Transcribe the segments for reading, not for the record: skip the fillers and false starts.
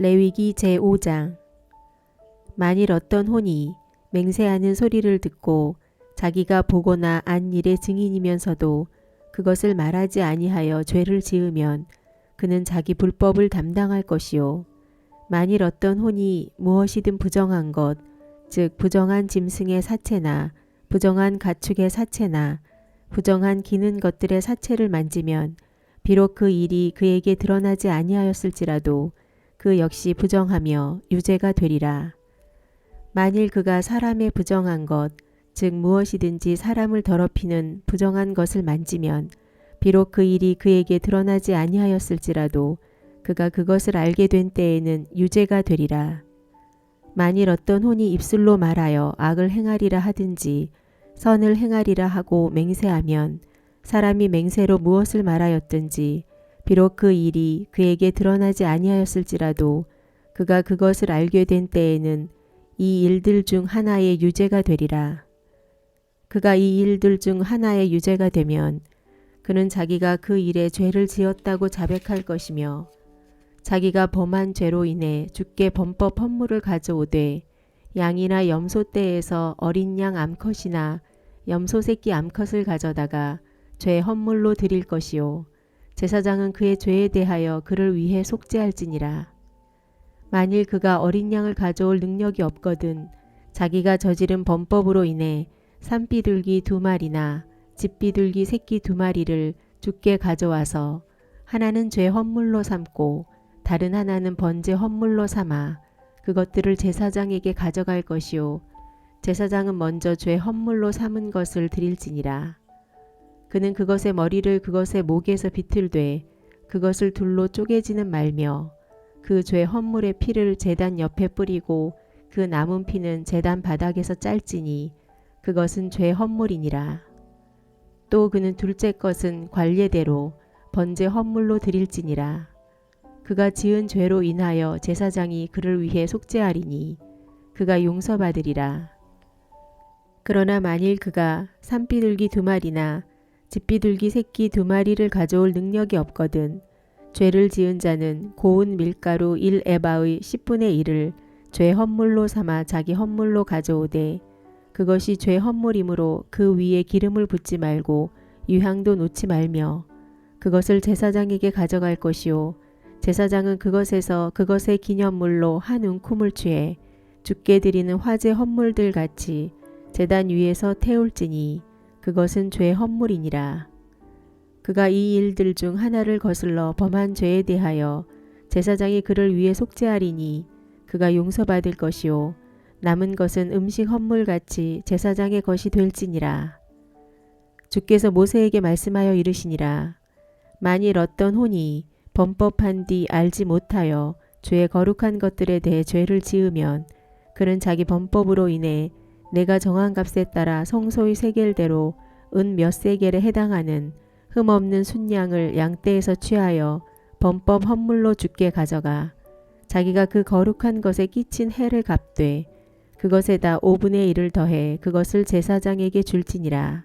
레위기 제5장. 만일 어떤 혼이 맹세하는 소리를 듣고 자기가 보거나 안 일의 증인이면서도 그것을 말하지 아니하여 죄를 지으면 그는 자기 불법을 담당할 것이요. 만일 어떤 혼이 무엇이든 부정한 것, 즉 부정한 짐승의 사체나 부정한 가축의 사체나 부정한 기는 것들의 사체를 만지면 비록 그 일이 그에게 드러나지 아니하였을지라도 그 역시 부정하며 유죄가 되리라. 만일 그가 사람의 부정한 것, 즉 무엇이든지 사람을 더럽히는 부정한 것을 만지면 비록 그 일이 그에게 드러나지 아니하였을지라도 그가 그것을 알게 된 때에는 유죄가 되리라. 만일 어떤 혼이 입술로 말하여 악을 행하리라 하든지 선을 행하리라 하고 맹세하면 사람이 맹세로 무엇을 말하였든지 비록 그 일이 그에게 드러나지 아니하였을지라도 그가 그것을 알게 된 때에는 이 일들 중 하나의 유죄가 되리라. 그가 이 일들 중 하나의 유죄가 되면 그는 자기가 그 일에 죄를 지었다고 자백할 것이며 자기가 범한 죄로 인해 주께 범법 헌물을 가져오되 양이나 염소 떼에서 어린 양 암컷이나 염소 새끼 암컷을 가져다가 죄 헌물로 드릴 것이요. 제사장은 그의 죄에 대하여 그를 위해 속죄할지니라. 만일 그가 어린 양을 가져올 능력이 없거든 자기가 저지른 범법으로 인해 산비둘기 2마리나 집비둘기 새끼 2마리를 주께 가져와서 하나는 죄 헌물로 삼고 다른 하나는 번제 헌물로 삼아 그것들을 제사장에게 가져갈 것이요. 제사장은 먼저 죄 헌물로 삼은 것을 드릴지니라. 그는 그것의 머리를 그것의 목에서 비틀되 그것을 둘로 쪼개지는 말며 그 죄 헌물의 피를 제단 옆에 뿌리고 그 남은 피는 제단 바닥에서 짤지니 그것은 죄 헌물이니라. 또 그는 둘째 것은 관례대로 번제 헌물로 드릴지니라. 그가 지은 죄로 인하여 제사장이 그를 위해 속죄하리니 그가 용서받으리라. 그러나 만일 그가 산비둘기 2마리나 집비둘기 새끼 2마리를 가져올 능력이 없거든 죄를 지은 자는 고운 밀가루 1에바의 10분의 1을 죄 헌물로 삼아 자기 헌물로 가져오되 그것이 죄 헌물이므로 그 위에 기름을 붓지 말고 유향도 놓지 말며 그것을 제사장에게 가져갈 것이요. 제사장은 그것에서 그것의 기념물로 한 움큼을 취해 주께 드리는 화제 헌물들 같이 제단 위에서 태울지니 그것은 죄 헌물이니라. 그가 이 일들 중 하나를 거슬러 범한 죄에 대하여 제사장이 그를 위해 속죄하리니 그가 용서받을 것이요. 남은 것은 음식 헌물같이 제사장의 것이 될지니라. 주께서 모세에게 말씀하여 이르시니라. 만일 어떤 혼이 범법한 뒤 알지 못하여 죄의 거룩한 것들에 대해 죄를 지으면 그는 자기 범법으로 인해 내가 정한 값에 따라 성소의 세겔대로 은 몇 세겔에 해당하는 흠없는 순양을 양떼에서 취하여 범법 헌물로 주께 가져가 자기가 그 거룩한 것에 끼친 해를 갚되 그것에다 5분의 1을 더해 그것을 제사장에게 줄지니라.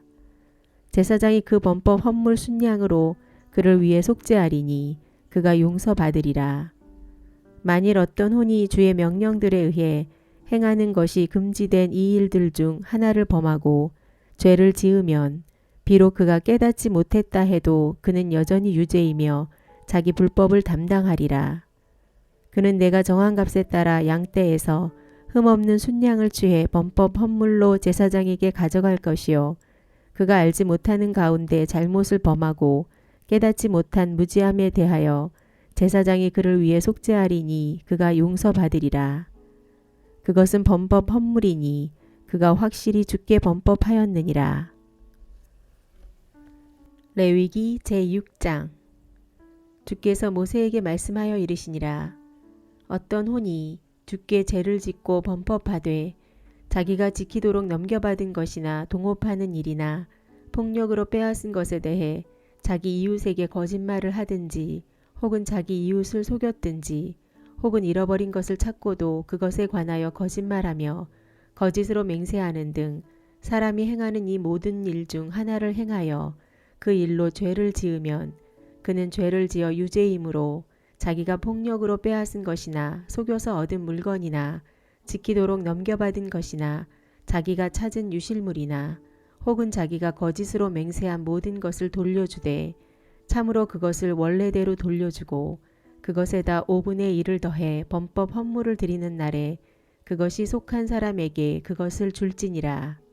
제사장이 그 범법 헌물 순양으로 그를 위해 속죄하리니 그가 용서받으리라. 만일 어떤 혼이 주의 명령들에 의해 행하는 것이 금지된 이 일들 중 하나를 범하고 죄를 지으면 비록 그가 깨닫지 못했다 해도 그는 여전히 유죄이며 자기 불법을 담당하리라. 그는 내가 정한 값에 따라 양떼에서 흠없는 순양을 취해 범법 헌물로 제사장에게 가져갈 것이요. 그가 알지 못하는 가운데 잘못을 범하고 깨닫지 못한 무지함에 대하여 제사장이 그를 위해 속죄하리니 그가 용서받으리라. 그것은 범법 헌물이니 그가 확실히 주께 범법하였느니라. 레위기 제6장. 주께서 모세에게 말씀하여 이르시니라. 어떤 혼이 주께 죄를 짓고 범법하되 자기가 지키도록 넘겨받은 것이나 동업하는 일이나 폭력으로 빼앗은 것에 대해 자기 이웃에게 거짓말을 하든지 혹은 자기 이웃을 속였든지 혹은 잃어버린 것을 찾고도 그것에 관하여 거짓말하며 거짓으로 맹세하는 등 사람이 행하는 이 모든 일 중 하나를 행하여 그 일로 죄를 지으면 그는 죄를 지어 유죄이므로 자기가 폭력으로 빼앗은 것이나 속여서 얻은 물건이나 지키도록 넘겨받은 것이나 자기가 찾은 유실물이나 혹은 자기가 거짓으로 맹세한 모든 것을 돌려주되 참으로 그것을 원래대로 돌려주고 그것에다 5분의 1을 더해 범법 헌물을 드리는 날에 그것이 속한 사람에게 그것을 줄지니라.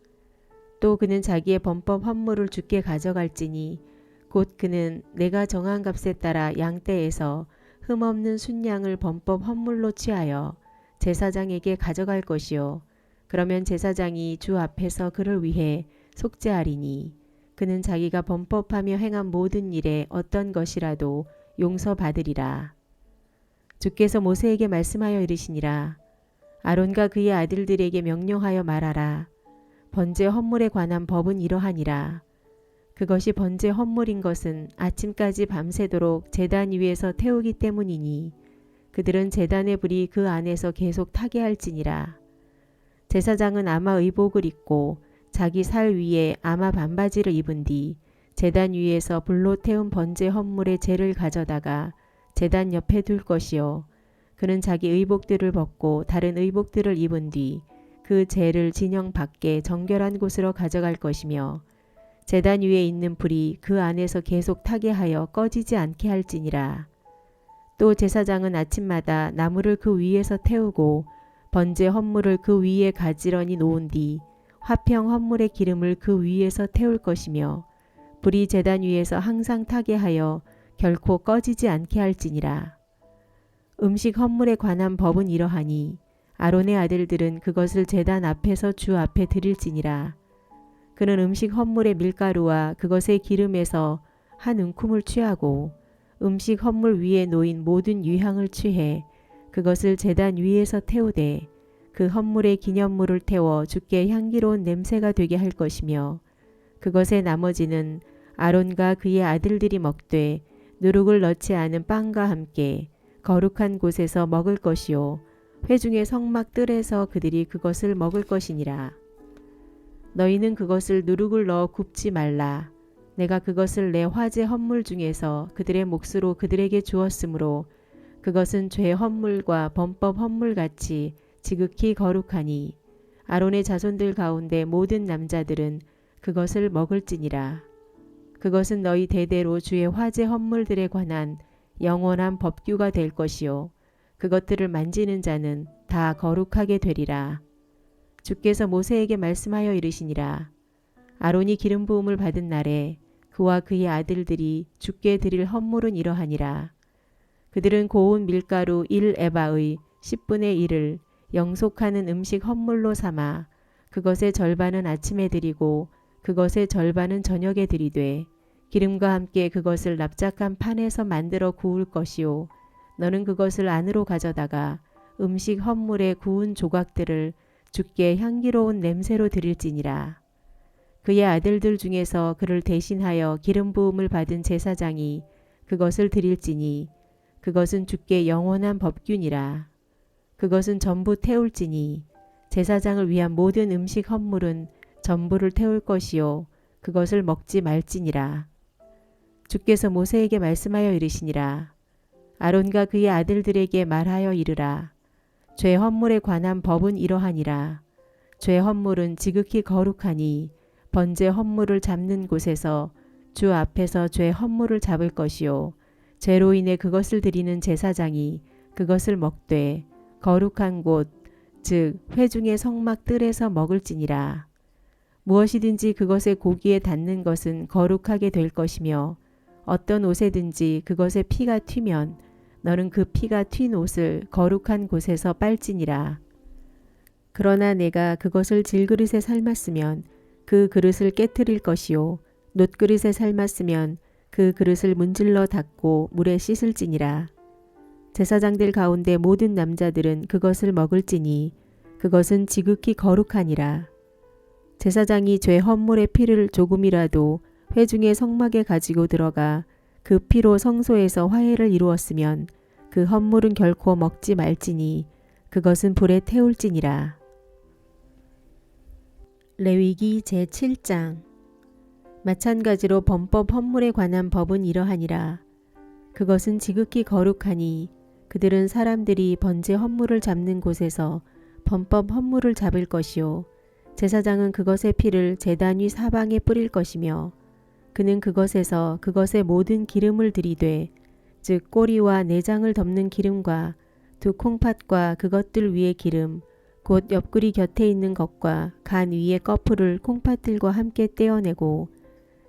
또 그는 자기의 범법 헌물을 주께 가져갈지니 곧 그는 내가 정한 값에 따라 양떼에서 흠없는 순양을 범법 헌물로 취하여 제사장에게 가져갈 것이요. 그러면 제사장이 주 앞에서 그를 위해 속죄하리니 그는 자기가 범법하며 행한 모든 일에 어떤 것이라도 용서받으리라. 주께서 모세에게 말씀하여 이르시니라. 아론과 그의 아들들에게 명령하여 말하라. 번제 헌물에 관한 법은 이러하니라. 그것이 번제 헌물인 것은 아침까지 밤새도록 제단 위에서 태우기 때문이니 그들은 제단의 불이 그 안에서 계속 타게 할지니라. 제사장은 아마 의복을 입고 자기 살 위에 아마 반바지를 입은 뒤 제단 위에서 불로 태운 번제 헌물의 재를 가져다가 제단 옆에 둘 것이요. 그는 자기 의복들을 벗고 다른 의복들을 입은 뒤 그 재를 진영 밖에 정결한 곳으로 가져갈 것이며 제단 위에 있는 불이 그 안에서 계속 타게 하여 꺼지지 않게 할지니라. 또 제사장은 아침마다 나무를 그 위에서 태우고 번제 헌물을 그 위에 가지런히 놓은 뒤 화평 헌물의 기름을 그 위에서 태울 것이며 불이 제단 위에서 항상 타게 하여 결코 꺼지지 않게 할지니라. 음식 헌물에 관한 법은 이러하니 아론의 아들들은 그것을 제단 앞에서 주 앞에 드릴지니라. 그는 음식 헌물의 밀가루와 그것의 기름에서 한 움큼을 취하고 음식 헌물 위에 놓인 모든 유향을 취해 그것을 제단 위에서 태우되 그 헌물의 기념물을 태워 주께 향기로운 냄새가 되게 할 것이며 그것의 나머지는 아론과 그의 아들들이 먹되 누룩을 넣지 않은 빵과 함께 거룩한 곳에서 먹을 것이요 회중의 성막 뜰에서 그들이 그것을 먹을 것이니라. 너희는 그것을 누룩을 넣어 굽지 말라. 내가 그것을 내 화제 헌물 중에서 그들의 몫으로 그들에게 주었으므로 그것은 죄 헌물과 범법 헌물같이 지극히 거룩하니 아론의 자손들 가운데 모든 남자들은 그것을 먹을지니라. 그것은 너희 대대로 주의 화제 헌물들에 관한 영원한 법규가 될 것이요 그것들을 만지는 자는 다 거룩하게 되리라. 주께서 모세에게 말씀하여 이르시니라. 아론이 기름 부음을 받은 날에 그와 그의 아들들이 주께 드릴 헌물은 이러하니라. 그들은 고운 밀가루 1에바의 10분의 1을 영속하는 음식 헌물로 삼아 그것의 절반은 아침에 드리고 그것의 절반은 저녁에 드리되 기름과 함께 그것을 납작한 판에서 만들어 구울 것이요 너는 그것을 안으로 가져다가 음식 헌물의 구운 조각들을 주께 향기로운 냄새로 드릴지니라. 그의 아들들 중에서 그를 대신하여 기름 부음을 받은 제사장이 그것을 드릴지니 그것은 주께 영원한 법규니라. 그것은 전부 태울지니 제사장을 위한 모든 음식 헌물은 전부를 태울 것이요 그것을 먹지 말지니라. 주께서 모세에게 말씀하여 이르시니라. 아론과 그의 아들들에게 말하여 이르라. 죄 헌물에 관한 법은 이러하니라. 죄 헌물은 지극히 거룩하니 번제 헌물을 잡는 곳에서 주 앞에서 죄 헌물을 잡을 것이요 죄로 인해 그것을 드리는 제사장이 그것을 먹되 거룩한 곳 즉 회중의 성막 뜰에서 먹을지니라. 무엇이든지 그것의 고기에 닿는 것은 거룩하게 될 것이며 어떤 옷에든지 그것의 피가 튀면 너는 그 피가 튄 옷을 거룩한 곳에서 빨지니라. 그러나 내가 그것을 질그릇에 삶았으면 그 그릇을 깨트릴 것이요 놋그릇에 삶았으면 그 그릇을 문질러 닦고 물에 씻을지니라. 제사장들 가운데 모든 남자들은 그것을 먹을지니 그것은 지극히 거룩하니라. 제사장이 죄 헌물의 피를 조금이라도 회중의 성막에 가지고 들어가 그 피로 성소에서 화해를 이루었으면 그 헌물은 결코 먹지 말지니 그것은 불에 태울지니라. 레위기 제7장 마찬가지로 범법 헌물에 관한 법은 이러하니라. 그것은 지극히 거룩하니 그들은 사람들이 번제 헌물을 잡는 곳에서 범법 헌물을 잡을 것이요 제사장은 그것의 피를 제단 위 사방에 뿌릴 것이며 그는 그것에서 그것의 모든 기름을 들이되 즉 꼬리와 내장을 덮는 기름과 두 콩팥과 그것들 위의 기름 곧 옆구리 곁에 있는 것과 간 위의 꺼풀을 콩팥들과 함께 떼어내고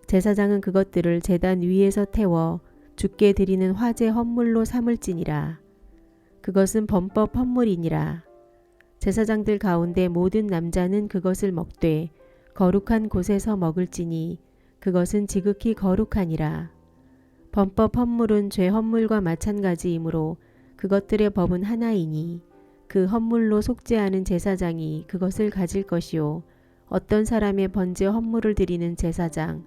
제사장은 그것들을 제단 위에서 태워 주께 드리는 화제 헌물로 삼을지니라. 그것은 범법 헌물이니라. 제사장들 가운데 모든 남자는 그것을 먹되 거룩한 곳에서 먹을지니 그것은 지극히 거룩하니라. 범법 헌물은 죄 헌물과 마찬가지이므로 그것들의 법은 하나이니 그 헌물로 속죄하는 제사장이 그것을 가질 것이요 어떤 사람의 번제 헌물을 드리는 제사장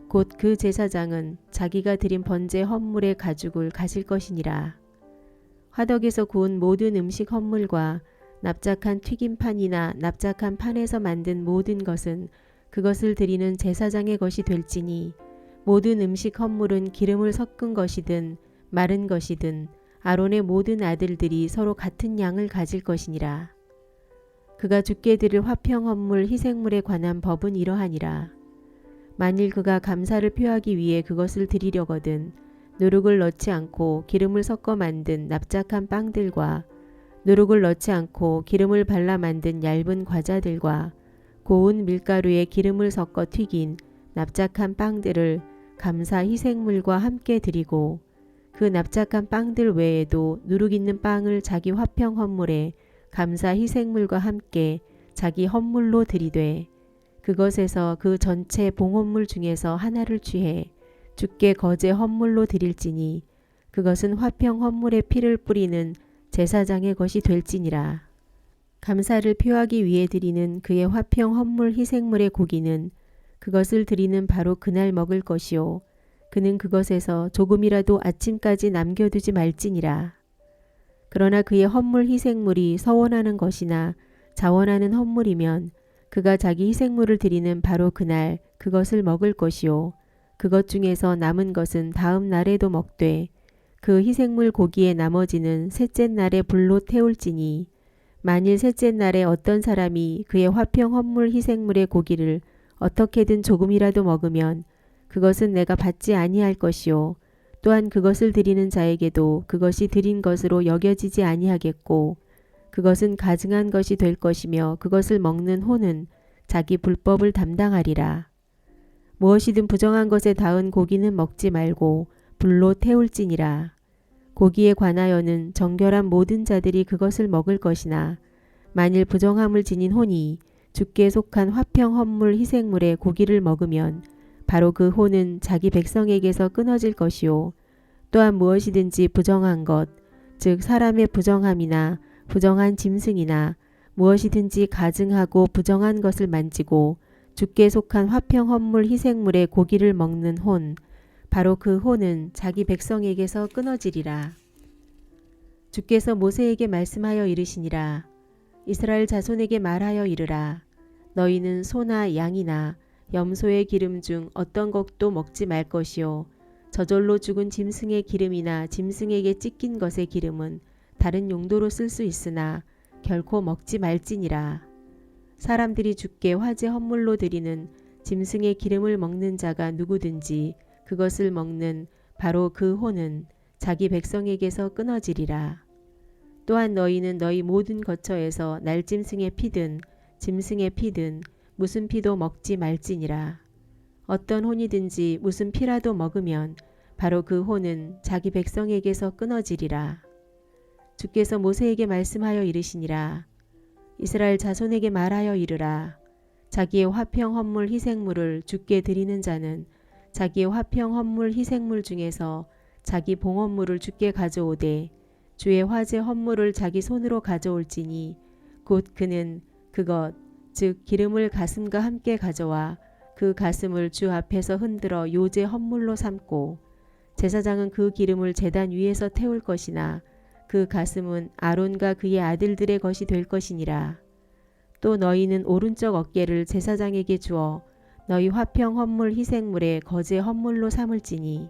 곧 그 제사장은 자기가 드린 번제 헌물의 가죽을 가질 것이니라. 화덕에서 구운 모든 음식 헌물과 납작한 튀김판이나 납작한 판에서 만든 모든 것은 그것을 드리는 제사장의 것이 될지니 모든 음식 헌물은 기름을 섞은 것이든 마른 것이든 아론의 모든 아들들이 서로 같은 양을 가질 것이니라. 그가 주께 드릴 화평 헌물 희생물에 관한 법은 이러하니라. 만일 그가 감사를 표하기 위해 그것을 드리려거든 누룩을 넣지 않고 기름을 섞어 만든 납작한 빵들과 누룩을 넣지 않고 기름을 발라 만든 얇은 과자들과 고운 밀가루에 기름을 섞어 튀긴 납작한 빵들을 감사 희생물과 함께 드리고 그 납작한 빵들 외에도 누룩 있는 빵을 자기 화평 헌물에 감사 희생물과 함께 자기 헌물로 드리되 그것에서 그 전체 봉헌물 중에서 하나를 취해 주께 거제 헌물로 드릴지니 그것은 화평 헌물에 피를 뿌리는 제사장의 것이 될지니라. 감사를 표하기 위해 드리는 그의 화평 헌물 희생물의 고기는 그것을 드리는 바로 그날 먹을 것이요 그는 그것에서 조금이라도 아침까지 남겨두지 말지니라. 그러나 그의 헌물 희생물이 서원하는 것이나 자원하는 헌물이면 그가 자기 희생물을 드리는 바로 그날 그것을 먹을 것이요 그것 중에서 남은 것은 다음 날에도 먹되 그 희생물 고기의 나머지는 셋째 날에 불로 태울지니 만일 셋째 날에 어떤 사람이 그의 화평 헌물 희생물의 고기를 어떻게든 조금이라도 먹으면 그것은 내가 받지 아니할 것이요 또한 그것을 드리는 자에게도 그것이 드린 것으로 여겨지지 아니하겠고 그것은 가증한 것이 될 것이며 그것을 먹는 혼은 자기 불법을 담당하리라. 무엇이든 부정한 것에 닿은 고기는 먹지 말고 불로 태울지니라. 고기에 관하여는 정결한 모든 자들이 그것을 먹을 것이나 만일 부정함을 지닌 혼이 주께 속한 화평 헌물 희생물의 고기를 먹으면 바로 그 혼은 자기 백성에게서 끊어질 것이요 또한 무엇이든지 부정한 것 즉 사람의 부정함이나 부정한 짐승이나 무엇이든지 가증하고 부정한 것을 만지고 주께 속한 화평 헌물 희생물의 고기를 먹는 혼 바로 그 혼은 자기 백성에게서 끊어지리라. 주께서 모세에게 말씀하여 이르시니라. 이스라엘 자손에게 말하여 이르라. 너희는 소나 양이나 염소의 기름 중 어떤 것도 먹지 말 것이요 저절로 죽은 짐승의 기름이나 짐승에게 찢긴 것의 기름은 다른 용도로 쓸 수 있으나 결코 먹지 말지니라. 사람들이 주께 화제 헌물로 드리는 짐승의 기름을 먹는 자가 누구든지 그것을 먹는 바로 그 혼은 자기 백성에게서 끊어지리라. 또한 너희는 너희 모든 거처에서 날짐승의 피든 짐승의 피든 무슨 피도 먹지 말지니라. 어떤 혼이든지 무슨 피라도 먹으면 바로 그 혼은 자기 백성에게서 끊어지리라. 주께서 모세에게 말씀하여 이르시니라. 이스라엘 자손에게 말하여 이르라. 자기의 화평 헌물 희생물을 주께 드리는 자는 자기의 화평 헌물 희생물 중에서 자기 봉헌물을 주께 가져오되 주의 화제 헌물을 자기 손으로 가져올지니 곧 그는 그것 즉 기름을 가슴과 함께 가져와 그 가슴을 주 앞에서 흔들어 요제 헌물로 삼고 제사장은 그 기름을 제단 위에서 태울 것이나 그 가슴은 아론과 그의 아들들의 것이 될 것이니라. 또 너희는 오른쪽 어깨를 제사장에게 주어 너희 화평 헌물 희생물의 거제 헌물로 삼을지니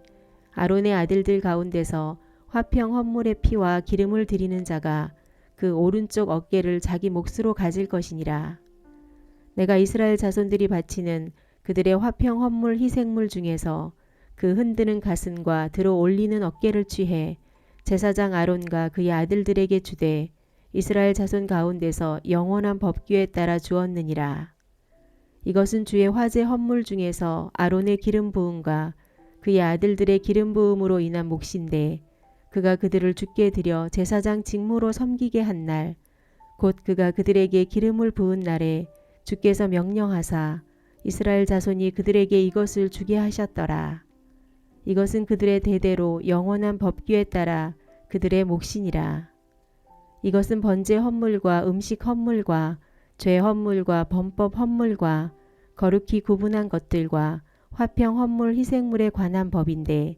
아론의 아들들 가운데서 화평 헌물의 피와 기름을 드리는 자가 그 오른쪽 어깨를 자기 몫으로 가질 것이니라. 내가 이스라엘 자손들이 바치는 그들의 화평 헌물 희생물 중에서 그 흔드는 가슴과 들어 올리는 어깨를 취해 제사장 아론과 그의 아들들에게 주되 이스라엘 자손 가운데서 영원한 법규에 따라 주었느니라. 이것은 주의 화제 헌물 중에서 아론의 기름 부음과 그의 아들들의 기름 부음으로 인한 몫인데 그가 그들을 주께 드려 제사장 직무로 섬기게 한 날 곧 그가 그들에게 기름을 부은 날에 주께서 명령하사 이스라엘 자손이 그들에게 이것을 주게 하셨더라. 이것은 그들의 대대로 영원한 법규에 따라 그들의 몫이니라. 이것은 번제 헌물과 음식 헌물과 죄 헌물과 범법 헌물과 거룩히 구분한 것들과 화평 헌물 희생물에 관한 법인데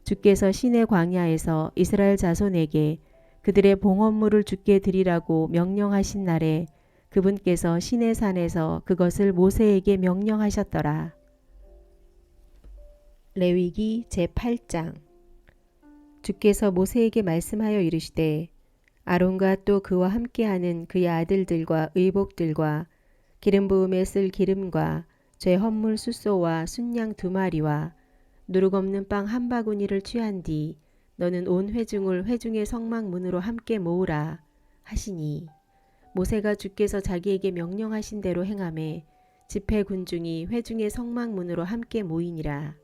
주께서 시내 광야에서 이스라엘 자손에게 그들의 봉헌물을 주께 드리라고 명령하신 날에 그분께서 시내 산에서 그것을 모세에게 명령하셨더라. 레위기 제8장. 주께서 모세에게 말씀하여 이르시되 아론과 또 그와 함께하는 그의 아들들과 의복들과 기름 부음에 쓸 기름과 죄 헌물 숫소와 순양 2마리와 누룩 없는 빵 1바구니를 취한 뒤 너는 온 회중을 회중의 성막문으로 함께 모으라 하시니 모세가 주께서 자기에게 명령하신 대로 행하매 집회 군중이 회중의 성막문으로 함께 모이니라.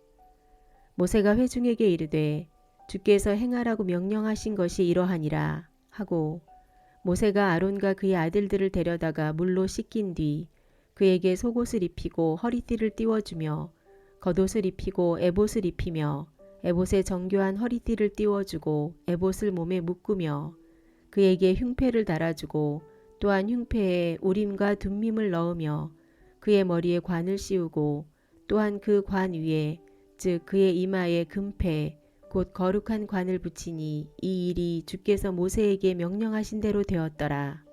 모세가 회중에게 이르되 주께서 행하라고 명령하신 것이 이러하니라 하고 모세가 아론과 그의 아들들을 데려다가 물로 씻긴 뒤 그에게 속옷을 입히고 허리띠를 띄워주며 겉옷을 입히고 에봇을 입히며 에봇에 정교한 허리띠를 띄워주고 에봇을 몸에 묶으며 그에게 흉패를 달아주고 또한 흉패에 우림과 둠밈을 넣으며 그의 머리에 관을 씌우고 또한 그 관 위에 즉 그의 이마에 금패 곧 거룩한 관을 붙이니 이 일이 주께서 모세에게 명령하신 대로 되었더라.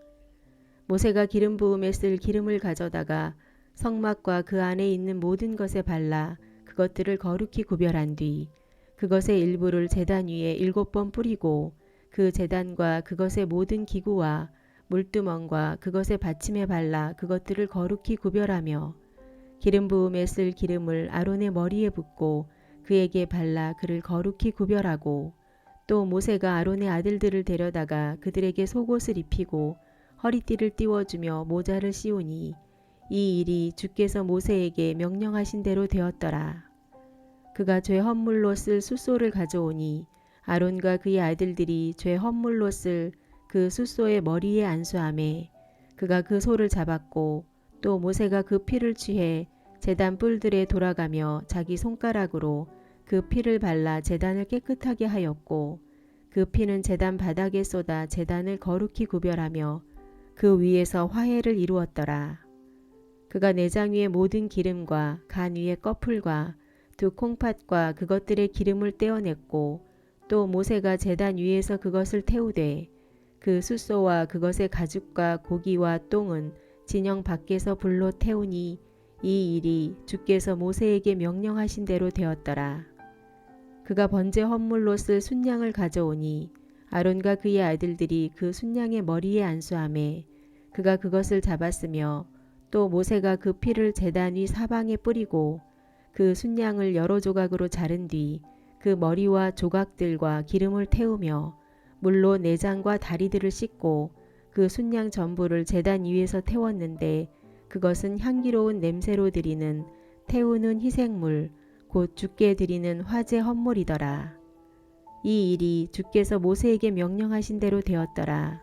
모세가 기름 부음에 쓸 기름을 가져다가 성막과 그 안에 있는 모든 것에 발라 그것들을 거룩히 구별한 뒤 그것의 일부를 제단 위에 7번 뿌리고 그 제단과 그것의 모든 기구와 물두멍과 그것의 받침에 발라 그것들을 거룩히 구별하며 기름 부음에 쓸 기름을 아론의 머리에 붓고 그에게 발라 그를 거룩히 구별하고 또 모세가 아론의 아들들을 데려다가 그들에게 속옷을 입히고 허리띠를 띄워주며 모자를 씌우니 이 일이 주께서 모세에게 명령하신 대로 되었더라. 그가 죄 헌물로 쓸 숫소를 가져오니 아론과 그의 아들들이 죄 헌물로 쓸 그 숫소의 머리에 안수하매 그가 그 소를 잡았고 또 모세가 그 피를 취해 제단 뿔들에 돌아가며 자기 손가락으로 그 피를 발라 제단을 깨끗하게 하였고 그 피는 제단 바닥에 쏟아 제단을 거룩히 구별하며 그 위에서 화해를 이루었더라. 그가 내장 위의 모든 기름과 간 위의 꺼풀과 두 콩팥과 그것들의 기름을 떼어냈고 또 모세가 제단 위에서 그것을 태우되 그 숫소와 그것의 가죽과 고기와 똥은 진영 밖에서 불로 태우니 이 일이 주께서 모세에게 명령하신 대로 되었더라. 그가 번제 헌물로 쓸 순양을 가져오니 아론과 그의 아들들이 그 순양의 머리에 안수하매 그가 그것을 잡았으며 또 모세가 그 피를 제단 위 사방에 뿌리고 그 순양을 여러 조각으로 자른 뒤 그 머리와 조각들과 기름을 태우며 물로 내장과 다리들을 씻고 그 순양 전부를 제단 위에서 태웠는데 그것은 향기로운 냄새로 드리는 태우는 희생물 곧 주께 드리는 화제 헌물이더라. 이 일이 주께서 모세에게 명령하신 대로 되었더라.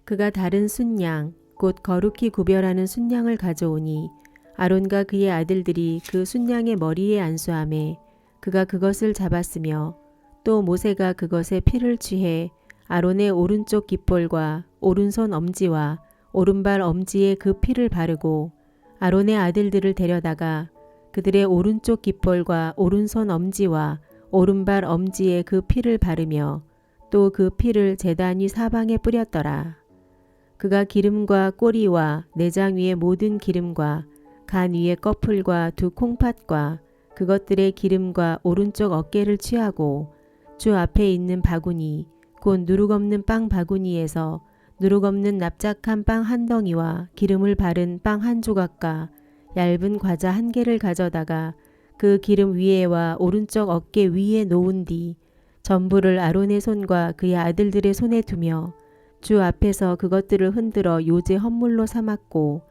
그가 다른 순양 곧 거룩히 구별하는 순양을 가져오니 아론과 그의 아들들이 그 순양의 머리에 안수하매 그가 그것을 잡았으며 또 모세가 그것의 피를 취해 아론의 오른쪽 깃볼과 오른손 엄지와 오른발 엄지에 그 피를 바르고 아론의 아들들을 데려다가 그들의 오른쪽 깃볼과 오른손 엄지와 오른발 엄지에 그 피를 바르며 또 그 피를 제단 위 사방에 뿌렸더라. 그가 기름과 꼬리와 내장 위의 모든 기름과 간 위의 꺼풀과 두 콩팥과 그것들의 기름과 오른쪽 어깨를 취하고 주 앞에 있는 바구니 곧 누룩 없는 빵 바구니에서 누룩 없는 납작한 빵 한 덩이와 기름을 바른 빵 한 조각과 얇은 과자 한 개를 가져다가 그 기름 위에와 오른쪽 어깨 위에 놓은 뒤 전부를 아론의 손과 그의 아들들의 손에 두며 주 앞에서 그것들을 흔들어 요제 헌물로 삼았고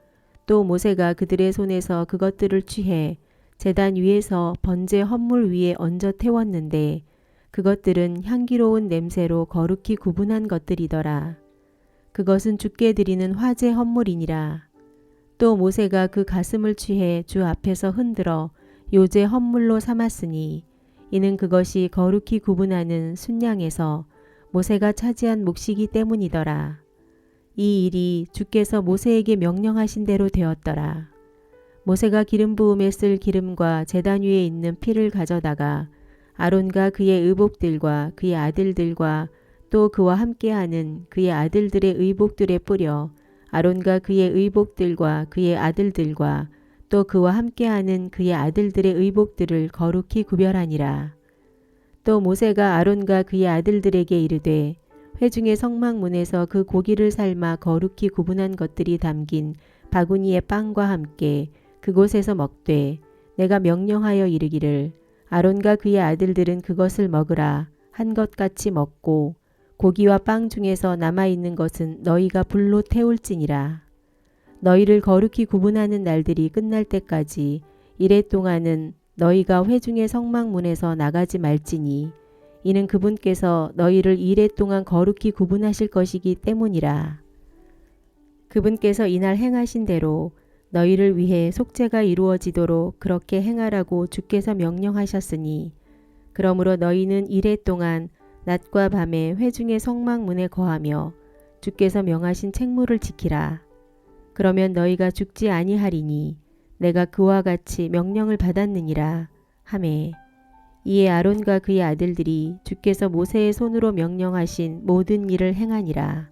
또 모세가 그들의 손에서 그것들을 취해 제단 위에서 번제 헌물 위에 얹어 태웠는데 그것들은 향기로운 냄새로 거룩히 구분한 것들이더라. 그것은 주께 드리는 화제 헌물이니라. 또 모세가 그 가슴을 취해 주 앞에서 흔들어 요제 헌물로 삼았으니 이는 그것이 거룩히 구분하는 순양에서 모세가 차지한 몫이기 때문이더라. 이 일이 주께서 모세에게 명령하신 대로 되었더라. 모세가 기름 부음에 쓸 기름과 제단 위에 있는 피를 가져다가 아론과 그의 의복들과 그의 아들들과 또 그와 함께하는 그의 아들들의 의복들에 뿌려 아론과 그의 의복들과 그의 아들들과 또 그와 함께하는 그의 아들들의 의복들을 거룩히 구별하니라. 또 모세가 아론과 그의 아들들에게 이르되 회중의 성막문에서 그 고기를 삶아 거룩히 구분한 것들이 담긴 바구니의 빵과 함께 그곳에서 먹되 내가 명령하여 이르기를 아론과 그의 아들들은 그것을 먹으라 한 것 같이 먹고 고기와 빵 중에서 남아있는 것은 너희가 불로 태울지니라. 너희를 거룩히 구분하는 날들이 끝날 때까지 이래 동안은 너희가 회중의 성막문에서 나가지 말지니 이는 그분께서 너희를 이래 동안 거룩히 구분하실 것이기 때문이라. 그분께서 이날 행하신 대로 너희를 위해 속죄가 이루어지도록 그렇게 행하라고 주께서 명령하셨으니 그러므로 너희는 이래 동안 낮과 밤에 회중의 성막문에 거하며 주께서 명하신 책무를 지키라. 그러면 너희가 죽지 아니하리니 내가 그와 같이 명령을 받았느니라 하매 이에 아론과 그의 아들들이 주께서 모세의 손으로 명령하신 모든 일을 행하니라.